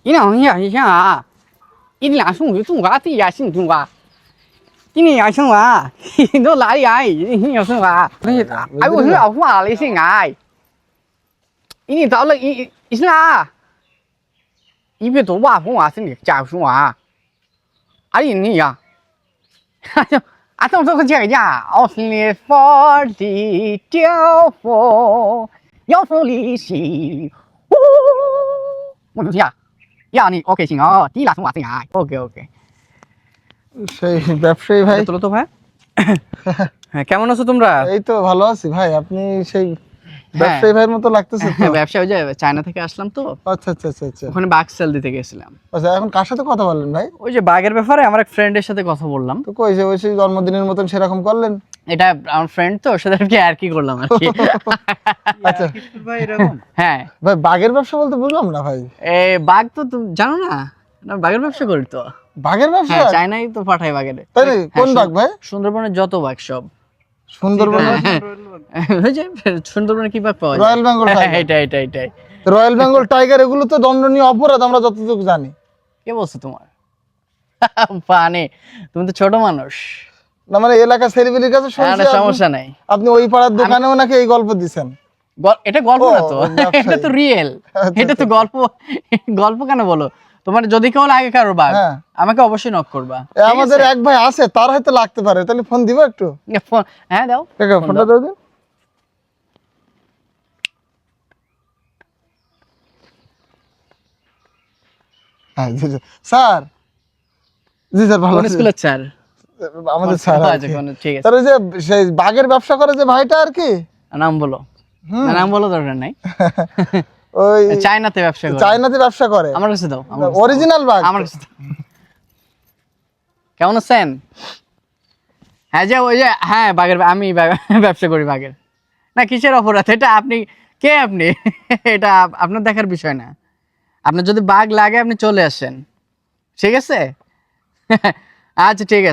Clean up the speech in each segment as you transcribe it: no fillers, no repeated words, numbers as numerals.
一两下一下啊，一两送就送瓜，这家送送瓜。今年要送瓜，你都哪里来？你要送瓜？哎，我是要花了些哎。你找了一啥？一别多瓦风啊，是你家属啊。哎呀，你呀，啊，怎么这个讲呀？我心里发的叫风，要风离心。我不听啊。呀，你 OK 行哦，第一拉送瓦送啊。OK OK。 সেই ব্যবসায়ী ভাই তোলো তো ভাই হ্যাঁ কেমন আছো তোমরা এই তো ভালো আছি ভাই আপনি সেই ব্যবসায়ী ভাইয়ের মতো লাগতেছে তো ব্যবসা ওই যে চায়না থেকে আসলাম তো আচ্ছা আচ্ছা আচ্ছা আচ্ছা ওখানে বাঘ সেল দিতে গেছিলাম আচ্ছা এখন কার সাথে কথা বললেন ভাই ওই যে বাঘের ব্যাপারে আমার এক ফ্রেন্ডের সাথে কথা বললাম তো কই যে ওই সেই জন্মদিনের মতন সেরকম করলেন এটা আমার ফ্রেন্ড তো ওর সাথে আর কি করলাম আর কি আচ্ছা ভাই এরকম হ্যাঁ ভাই বাঘের ব্যবসা বলতে বুঝলাম না ভাই এই বাঘ তো তুমি জানো না না বাঘের ব্যবসা করি তো বাঘের ব্যবসা হ্যাঁ চায়নায় তো পাঠাই বাঘের তাই নাকি? কোন বাঘ ভাই সুন্দরবনের যত বাঘ সব সুন্দরবন ওই যে সুন্দরবনে কি বাঘ পাওয়া যায় রয়্যাল বেঙ্গল টাইগার এটাই রয়্যাল বেঙ্গল টাইগার এগুলো তো দণ্ডনীয় অপরাধ আমরা যতটুকু জানি কে বলছো তোমার পানে তুমি তো ছোট মানুষ না মানে এলাকা সেলিব্রিটির কাছে শুনছি সমস্যা নাই আপনি ওই পাড়ার দোকানেও নাকি এই গল্প দিবেন এটা গল্প না তো এটা তো রিয়েল এটা তো গল্প গল্প কেন বলো তোমার যদি কেউ লাগে কারো বাঘ আমাকে অবশ্যই নক করবা আমাদের এক ভাই আছে তার হয়তো লাগতে পারে তাহলে ফোন দিব একটু হ্যাঁ দাও ফোনটা দাও দিন হ্যাঁ জি স্যার জি স্যার ভালো আছেন স্কুলের স্যার আমাদের স্যার আচ্ছা ঠিক আছে স্যার ওই যে সেই বাঘের ব্যবসা করে যে ভাইটা আর কি নাম বলো নাম বলো দরকার নাই ওই চায়নাতে ব্যবসা করে চায়নাতে ব্যবসা করে আমার কাছে দাও অরিজিনাল বাঘ আমার কাছে দাও কেমন আছেন হ্যাঁ যে ওই যে হ্যাঁ বাঘের আমি ব্যবসা করি বাঘের না কিসের অপরাধ এটা আপনি কে আপনি এটা আপনার দেখার বিষয় না আপনার যদি বাঘ লাগে আপনি চলে আসেন ঠিক আছে আচ্ছা ঠিক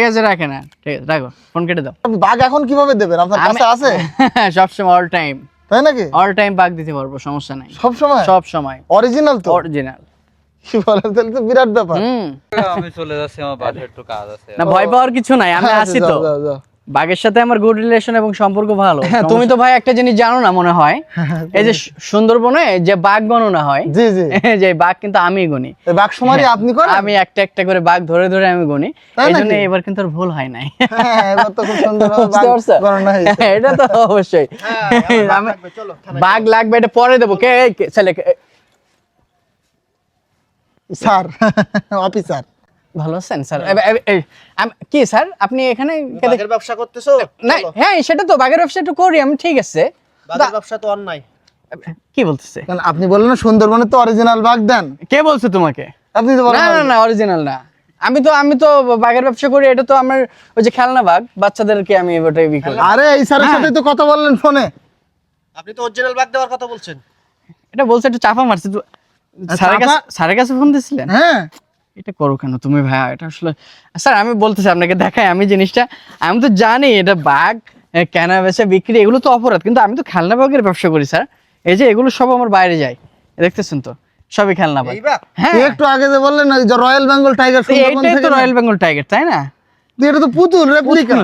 আছে রাখেন না ঠিক আছে রাখো ফোন কেটে দাও বাঘ এখন কিভাবে দেবেন আপনার কাছে আছে সবসময় অল টাইম তাই নাকি অল টাইম বাঘ দিতে পারবো সমস্যা নাই সব সময় অরিজিনাল তো অরিজিনাল কি বলেন তাহলে তো বিরাট ব্যাপার আমি চলে যাচ্ছি আমার বাড়ির একটু কাজ আছে না ভয় পাওয়ার কিছু নাই আমি আছি তো বাঘের সাথে আমার গুড রিলেশন এবং সম্পর্ক ভালো তুমি তো ভাই একটা জিনিস জানো না মনে হয় এই যে সুন্দরবনে যে বাঘ গণনা হয় জি জি যে বাঘ কিন্তু আমি গুনি এই বাঘ শুমারি আপনি করেন আমি একটা একটা করে বাঘ ধরে ধরে আমি গুনি এইজন্য এবার কিন্তু আর ভুল হয় নাই হ্যাঁ এবার তো খুব সুন্দর বাঘ গণনা হয়েছে এটা তো অবশ্যই বাঘ লাগবে এটা পরে দেবো কে ছেলে স্যার অফিসার ভালো আছেন স্যার কি স্যার আপনি এখানে বাঘের ব্যবসা করতেছো না হ্যাঁ সেটা তো বাঘের ব্যবসা একটু করি আমি ঠিক আছে বাঘের ব্যবসা তো অন্যায় কি বলতেছে কারণ আপনি বললেন না সুন্দরবনে তো অরিজিনাল বাঘ দেন কে বলছে তোমাকে আপনি তো বলেন না অরিজিনাল না আমি তো বাঘের ব্যবসা করি এটা তো আমার ওই যে খেলনা বাঘ বাচ্চাদেরকে আমি ওটাই বিক্রি করি আরে এই স্যারের সাথে তো কথা বললেন ফোনে আপনি তো অরিজিনাল বাঘ দেওয়ার কথা বলছেন এটা বলছে একটু চাপা মারছে স্যারের কাছে ফোন দিছিলেন হ্যাঁ এটা করো কেন তুমি ভাইয়া এটা আসলে স্যার আমি বলতেছি আপনাকে দেখাই আমি জিনিসটা আমি তো জানি এটা বাঘ কেনা বেচা বিক্রি এগুলো তো অপরাধ কিন্তু আমি তো খেলনা বাঘের ব্যবসা করি স্যার এই যে এগুলো সব আমার বাইরে যায় দেখতেছেন তো সবই খেলনা বাঘ হ্যাঁ একটু আগে যে বললেন না যে রয়্যাল বেঙ্গল টাইগার সুন্দরবন এইটাই থেকে তো রয়্যাল বেঙ্গল টাইগার তাই না এটা তো পুতুল রেপ্লিকা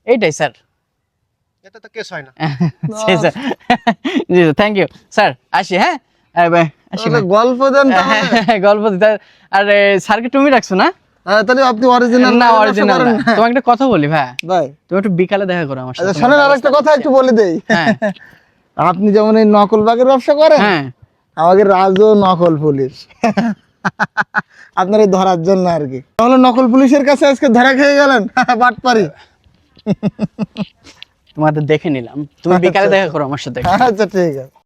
এইটাই স্যার এটা তো কেস হয় না জি স্যার জি স্যার থ্যাংক ইউ স্যার আসি হ্যাঁ আসি গল্প দেন তাহলে গল্প দিতে আরে স্যারকে তুমি রাখছো না তাহলে আপনি অরিজিনাল না অরিজিনাল না তোমাকে একটা কথা বলি ভাই ভাই তুমি একটু বিকালে দেখা করো আমার সাথে শোনেন আরেকটা কথা একটু বলে দেই হ্যাঁ আপনি যেমন এই নকল বাঘের ব্যবসা করেন হ্যাঁ আমাদের রাজও নকল পুলিশ আপনার এই ধরার জন্য আর কি তাহলে নকল পুলিশের কাছে আজকে ধরা খেয়ে গেলেন বাটপারি তোমাদের দেখে নিলাম তুমি বিকালে দেখা করো আমার সাথে আচ্ছা ঠিক আছে